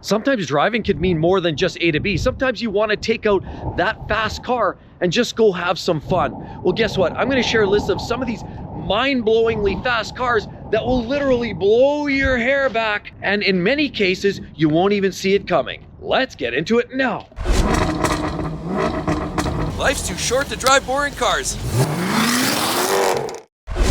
Sometimes driving could mean more than just A to B. Sometimes you want to take out that fast car and just go have some fun. Well, guess what? I'm going to share a list of some of these mind-blowingly fast cars that will literally blow your hair back, and in many cases, you won't even see it coming. Let's get into it now. Life's too short to drive boring cars.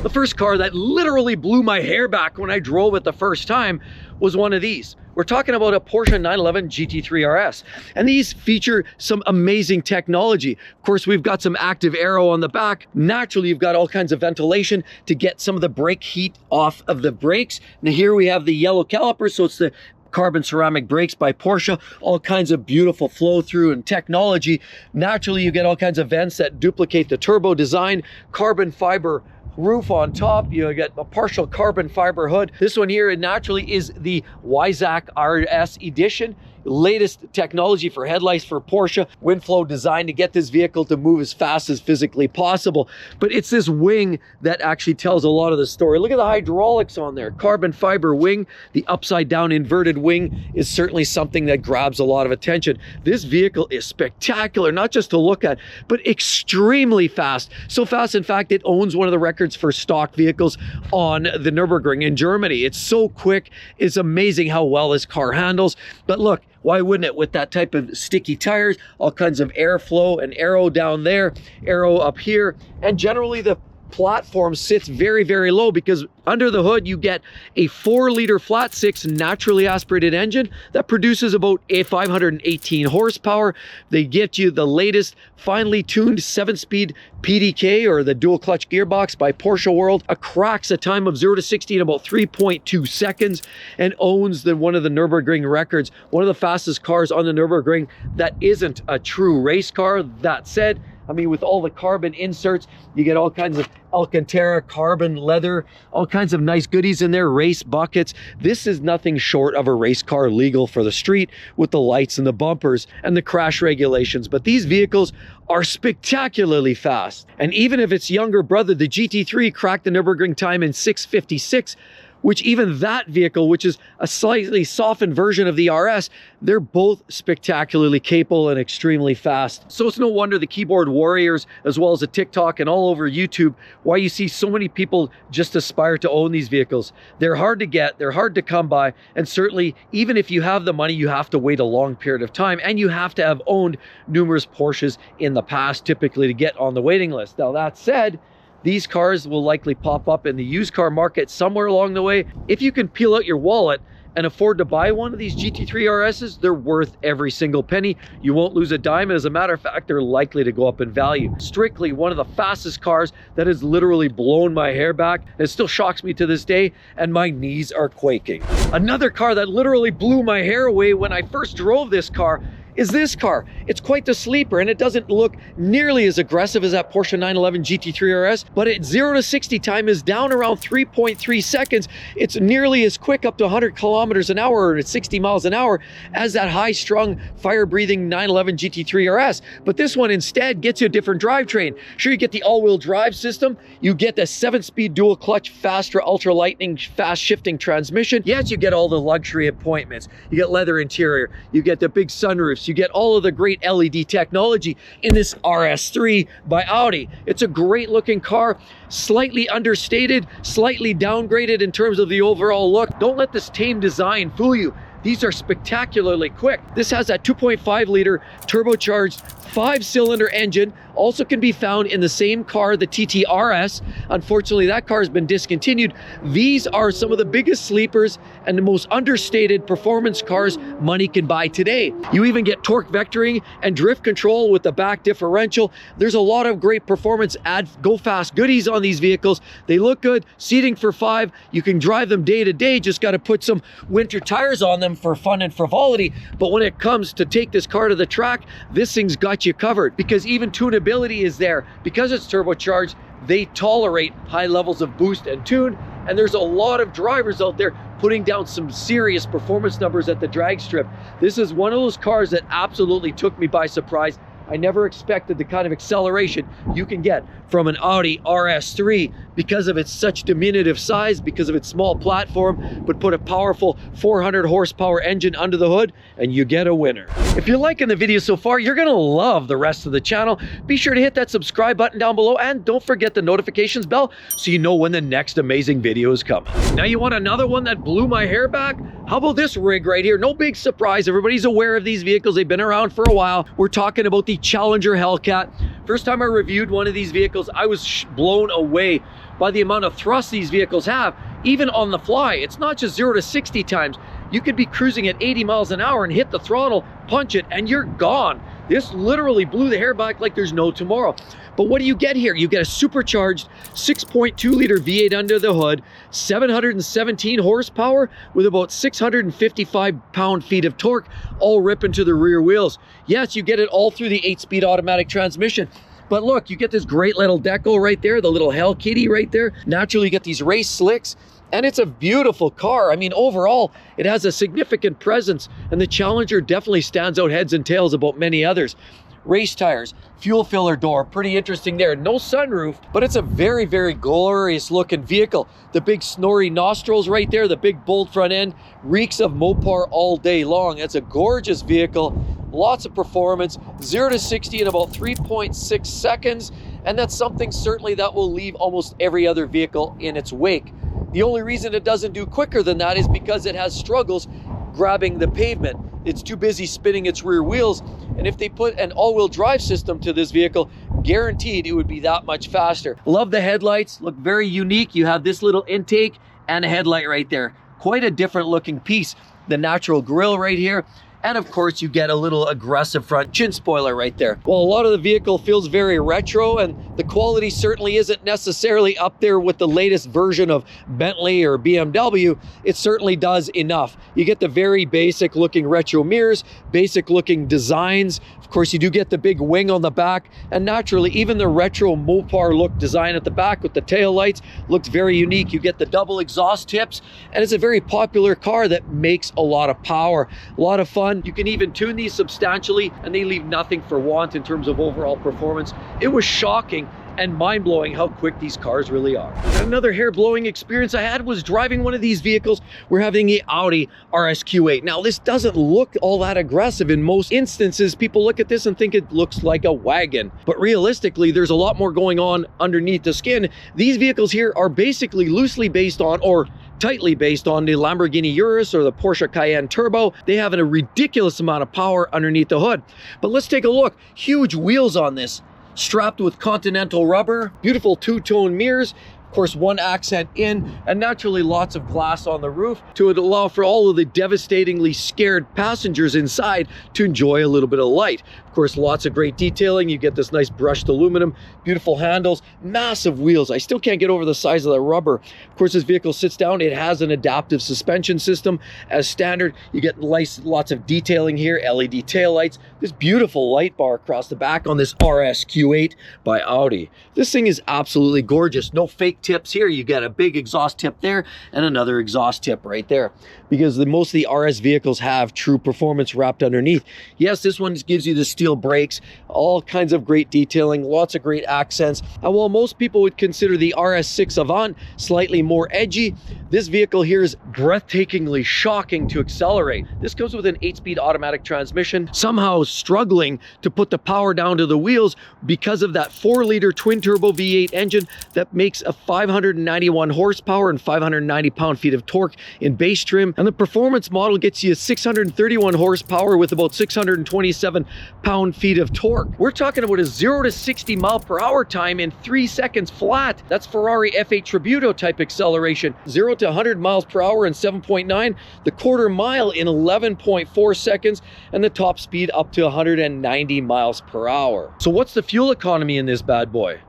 The first car that literally blew my hair back when I drove it the first time was one of these. We're talking about a Porsche 911 GT3 RS, and these feature some amazing technology. Of course, we've got some active aero on the back. Naturally, you've got all kinds of ventilation to get some of the brake heat off of the brakes. Now here we have the yellow calipers, so it's the carbon ceramic brakes by Porsche, all kinds of beautiful flow through and technology. Naturally, you get all kinds of vents that duplicate the turbo design, carbon fiber roof on top. You get a partial carbon fiber hood. This one here naturally is the Jaguar RS edition. Latest technology for headlights for Porsche, wind flow design to get this vehicle to move as fast as physically possible. But it's this wing that actually tells a lot of the story. Look at the hydraulics on there. Carbon fiber wing. The upside down inverted wing is certainly something that grabs a lot of attention. This vehicle is spectacular, not just to look at, but extremely fast. So fast, in fact, it owns one of the records for stock vehicles on the Nürburgring in Germany. It's so quick. It's amazing how well this car handles. But look, why wouldn't it with that type of sticky tires, all kinds of airflow and aero down there, aero up here, and generally the platform sits very, very low because under the hood you get a 4-liter flat 6 naturally aspirated engine that produces about 518 horsepower. They get you the latest finely tuned 7-speed PDK, or the dual clutch gearbox by Porsche World. Cracks a time of 0 to 60 in about 3.2 seconds and owns one of the Nürburgring records, one of the fastest cars on the Nürburgring that isn't a true race car. That said, I mean, with all the carbon inserts, you get all kinds of Alcantara, carbon, leather, all kinds of nice goodies in there, race buckets. This is nothing short of a race car legal for the street with the lights and the bumpers and the crash regulations. But these vehicles are spectacularly fast. And even if its younger brother, the GT3, cracked the Nürburgring time in 6:56, which even that vehicle, which is a slightly softened version of the RS, they're both spectacularly capable and extremely fast. So it's no wonder the keyboard warriors, as well as the TikTok and all over YouTube, why you see so many people just aspire to own these vehicles. They're hard to get, they're hard to come by, and certainly even if you have the money, you have to wait a long period of time, and you have to have owned numerous Porsches in the past typically to get on the waiting list. Now that said, these cars will likely pop up in the used car market somewhere along the way. If you can peel out your wallet and afford to buy one of these GT3 RSs, they're worth every single penny. You won't lose a dime. As a matter of fact, they're likely to go up in value. Strictly one of the fastest cars that has literally blown my hair back. It still shocks me to this day, and my knees are quaking. Another car that literally blew my hair away when I first drove this car is this car. It's quite the sleeper, and it doesn't look nearly as aggressive as that Porsche 911 GT3 RS, but its 0 to 60 time is down around 3.3 seconds. It's nearly as quick, up to 100 kilometers an hour or at 60 miles an hour, as that high-strung, fire-breathing 911 GT3 RS. But this one instead gets you a different drivetrain. Sure, you get the all-wheel drive system, you get the 7-speed dual-clutch, faster, ultra-lightning, fast-shifting transmission. Yes, you get all the luxury appointments. You get leather interior, you get the big sunroofs, you get all of the great LED technology in this RS3 by Audi. It's a great looking car, slightly understated, slightly downgraded in terms of the overall look. Don't let this tame design fool you. These are spectacularly quick. This has that 2.5 liter turbocharged 5-cylinder engine, also can be found in the same car, the TT RS. Unfortunately, that car has been discontinued. These are some of the biggest sleepers and the most understated performance cars money can buy today. You even get torque vectoring and drift control with the back differential. There's a lot of great performance go fast goodies on these vehicles. They look good, seating for 5. You can drive them day to day, just got to put some winter tires on them for fun and frivolity. But when it comes to take this car to the track, this thing's got you covered, because even tunability is there. Because it's turbocharged, they tolerate high levels of boost and tune, and there's a lot of drivers out there putting down some serious performance numbers at the drag strip. This is one of those cars that absolutely took me by surprise. I never expected the kind of acceleration you can get from an Audi RS3 because of its such diminutive size, because of its small platform, but put a powerful 400 horsepower engine under the hood and you get a winner. If you're liking the video so far, you're gonna love the rest of the channel. Be sure to hit that subscribe button down below and don't forget the notifications bell so you know when the next amazing video is coming. Now you want another one that blew my hair back? How about this rig right here? No big surprise, everybody's aware of these vehicles. They've been around for a while. We're talking about the Challenger Hellcat. First time I reviewed one of these vehicles, I was blown away by the amount of thrust these vehicles have, even on the fly. It's not just 0 to 60 times. You could be cruising at 80 miles an hour and hit the throttle, punch it, and you're gone. This literally blew the hair back like there's no tomorrow. But what do you get here? You get a supercharged 6.2 liter V8 under the hood, 717 horsepower with about 655 pound-feet of torque, all ripping to the rear wheels. Yes, you get it all through the 8-speed automatic transmission. But look, you get this great little decal right there, the little Hell Kitty right there. Naturally, you get these race slicks. And it's a beautiful car. I mean, overall, it has a significant presence, and the Challenger definitely stands out heads and tails about many others. Race tires, fuel filler door, pretty interesting there. No sunroof, but it's a very, very glorious looking vehicle. The big snorri nostrils right there, the big bold front end, reeks of Mopar all day long. It's a gorgeous vehicle, lots of performance, 0 to 60 in about 3.6 seconds, and that's something certainly that will leave almost every other vehicle in its wake. The only reason it doesn't do quicker than that is because it has struggles grabbing the pavement. It's too busy spinning its rear wheels, and if they put an all-wheel drive system to this vehicle, guaranteed it would be that much faster. Love the headlights, look very unique. You have this little intake and a headlight right there. Quite a different looking piece. The natural grille right here. And of course, you get a little aggressive front chin spoiler right there. Well, a lot of the vehicle feels very retro, and the quality certainly isn't necessarily up there with the latest version of Bentley or BMW. It certainly does enough. You get the very basic looking retro mirrors, basic looking designs. Of course, you do get the big wing on the back, and naturally, even the retro Mopar look design at the back with the tail lights looks very unique. You get the double exhaust tips, and it's a very popular car that makes a lot of power, a lot of fun. You can even tune these substantially and they leave nothing for want in terms of overall performance. It was shocking and mind-blowing how quick these cars really are. Another hair-blowing experience I had was driving one of these vehicles. We're having the Audi RS8. Now, this doesn't look all that aggressive. In most instances, people look at this and think it looks like a wagon. But realistically, there's a lot more going on underneath the skin. These vehicles here are basically loosely based on, or tightly based on, the Lamborghini Urus or the Porsche Cayenne Turbo. They have a ridiculous amount of power underneath the hood. But let's take a look. Huge wheels on this, strapped with Continental rubber, beautiful two-tone mirrors, of course one accent in, and naturally lots of glass on the roof to allow for all of the devastatingly scared passengers inside to enjoy a little bit of light. Of course, lots of great detailing. You get this nice brushed aluminum, beautiful handles, massive wheels. I still can't get over the size of the rubber. Of course, this vehicle sits down. It has an adaptive suspension system as standard. You get lots of detailing here, LED taillights, this beautiful light bar across the back on this RS8 by Audi. This thing is absolutely gorgeous. No fake tips here. You get a big exhaust tip there and another exhaust tip right there, because most of the RS vehicles have true performance wrapped underneath. Yes, this one gives you the steel brakes, all kinds of great detailing, lots of great accents. And while most people would consider the RS6 Avant slightly more edgy, this vehicle here is breathtakingly shocking to accelerate. This comes with an 8-speed automatic transmission, somehow struggling to put the power down to the wheels because of that 4-liter twin-turbo V8 engine that makes a 591 horsepower and 590 pound-feet of torque in base trim. And the performance model gets you 631 horsepower with about 627 pound-feet of torque. We're talking about a 0 to 60 mile per hour time in 3 seconds flat. That's Ferrari F8 Tributo type acceleration. 0 to 100 miles per hour in 7.9, the quarter mile in 11.4 seconds, and the top speed up to 190 miles per hour. So what's the fuel economy in this bad boy?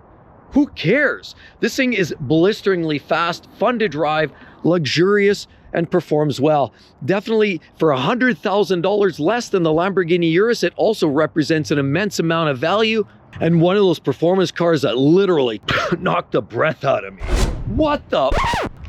Who cares? This thing is blisteringly fast, fun to drive, luxurious, and performs well. Definitely for $100,000 less than the Lamborghini Urus, it also represents an immense amount of value and one of those performance cars that literally knocked the breath out of me. What the?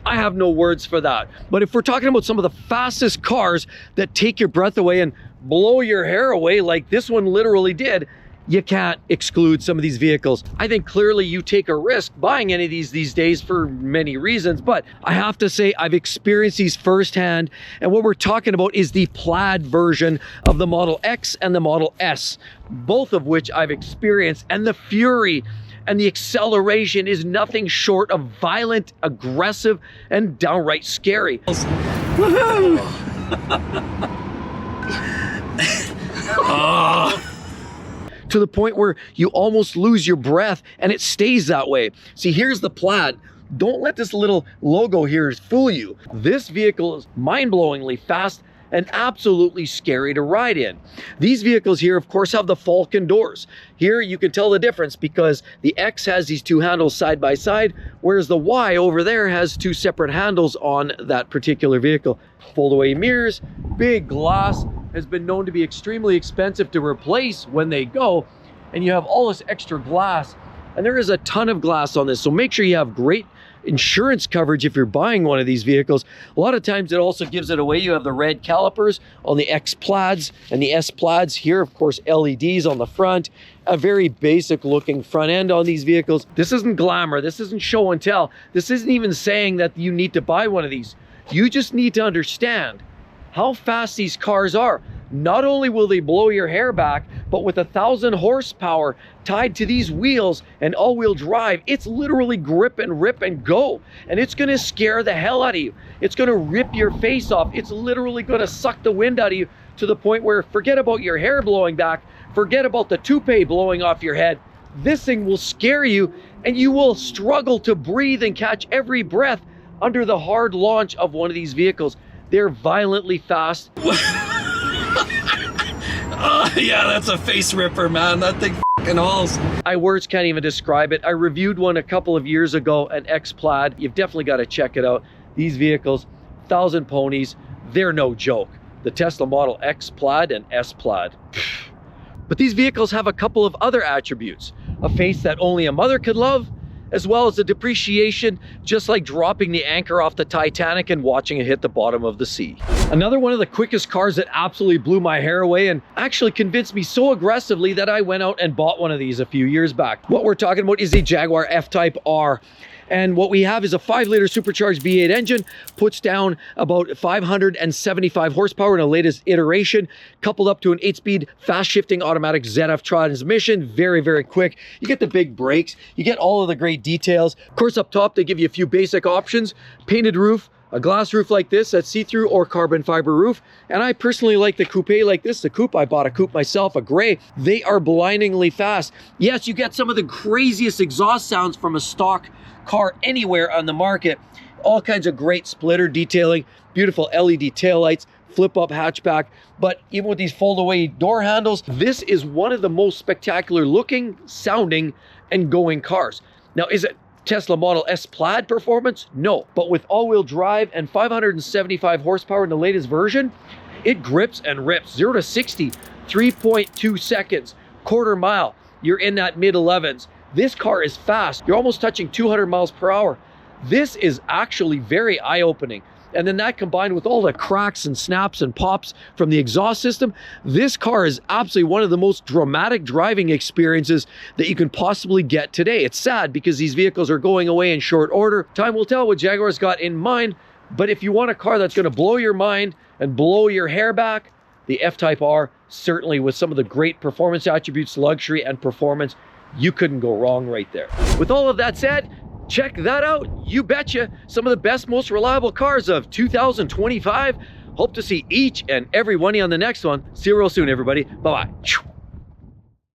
I have no words for that. But if we're talking about some of the fastest cars that take your breath away and blow your hair away like this one literally did, you can't exclude some of these vehicles. I think clearly you take a risk buying any of these days for many reasons, but I have to say I've experienced these firsthand, and what we're talking about is the plaid version of the Model X and the Model S, both of which I've experienced, and the fury and the acceleration is nothing short of violent, aggressive, and downright scary. Woohoo! Oh. To the point where you almost lose your breath, and it stays that way. See, here's the plaid. Don't let this little logo here fool you. This vehicle is mind-blowingly fast and absolutely scary to ride in. These vehicles here, of course, have the Falcon doors. Here you can tell the difference because the X has these two handles side by side, whereas the Y over there has two separate handles on that particular vehicle. Fold-away mirrors, big glass, has been known to be extremely expensive to replace when they go, and you have all this extra glass, and there is a ton of glass on this, so make sure you have great insurance coverage if you're buying one of these vehicles. A lot of times it also gives it away. You have the red calipers on the X plaids and the S plaids. Here, of course, LEDs on the front, a very basic looking front end on these vehicles. This isn't glamour, this isn't show and tell, this isn't even saying that you need to buy one of these. You just need to understand how fast these cars are. Not only will they blow your hair back, but with 1,000 horsepower tied to these wheels and all-wheel drive, it's literally grip and rip and go. And it's gonna scare the hell out of you. It's gonna rip your face off. It's literally gonna suck the wind out of you to the point where forget about your hair blowing back, forget about the toupee blowing off your head. This thing will scare you and you will struggle to breathe and catch every breath under the hard launch of one of these vehicles. They're violently fast. Oh, yeah, that's a face ripper, man. That thing fucking hauls. Words can't even describe it. I reviewed one a couple of years ago, an X Plaid. You've definitely got to check it out. These vehicles, 1,000 ponies, they're no joke. The Tesla Model X Plaid and S Plaid. But these vehicles have a couple of other attributes. A face that only a mother could love, as well as a depreciation, just like dropping the anchor off the Titanic and watching it hit the bottom of the sea. Another one of the quickest cars that absolutely blew my hair away and actually convinced me so aggressively that I went out and bought one of these a few years back. What we're talking about is a Jaguar F-Type R. And what we have is a 5-liter supercharged V8 engine, puts down about 575 horsepower in the latest iteration, coupled up to an 8-speed fast-shifting automatic ZF transmission. Very, very quick. You get the big brakes. You get all of the great details. Of course, up top, they give you a few basic options. Painted roof, a glass roof like this, that's see-through, or carbon fiber roof. And I personally like the coupe like this. The coupe, I bought a coupe myself, a gray. They are blindingly fast. Yes, you get some of the craziest exhaust sounds from a stock car anywhere on the market. All kinds of great splitter detailing, beautiful LED taillights, flip-up hatchback. But even with these fold-away door handles, this is one of the most spectacular looking, sounding, and going cars. Now, is it Tesla Model S Plaid performance? No. But with all-wheel drive and 575 horsepower in the latest version, it grips and rips. 0 to 60, 3.2 seconds. Quarter mile, you're in that mid-11s. This car is fast. You're almost touching 200 miles per hour. This is actually very eye-opening. And then that combined with all the cracks and snaps and pops from the exhaust system, this car is absolutely one of the most dramatic driving experiences that you can possibly get today. It's sad because these vehicles are going away in short order. Time will tell what Jaguar's got in mind, but if you want a car that's going to blow your mind and blow your hair back, the F-Type R, certainly with some of the great performance attributes, luxury, and performance, you couldn't go wrong right there. With all of that said, check that out. You betcha. Some of the best, most reliable cars of 2025. Hope to see each and every one of you on the next one. See you real soon, everybody. Bye-bye.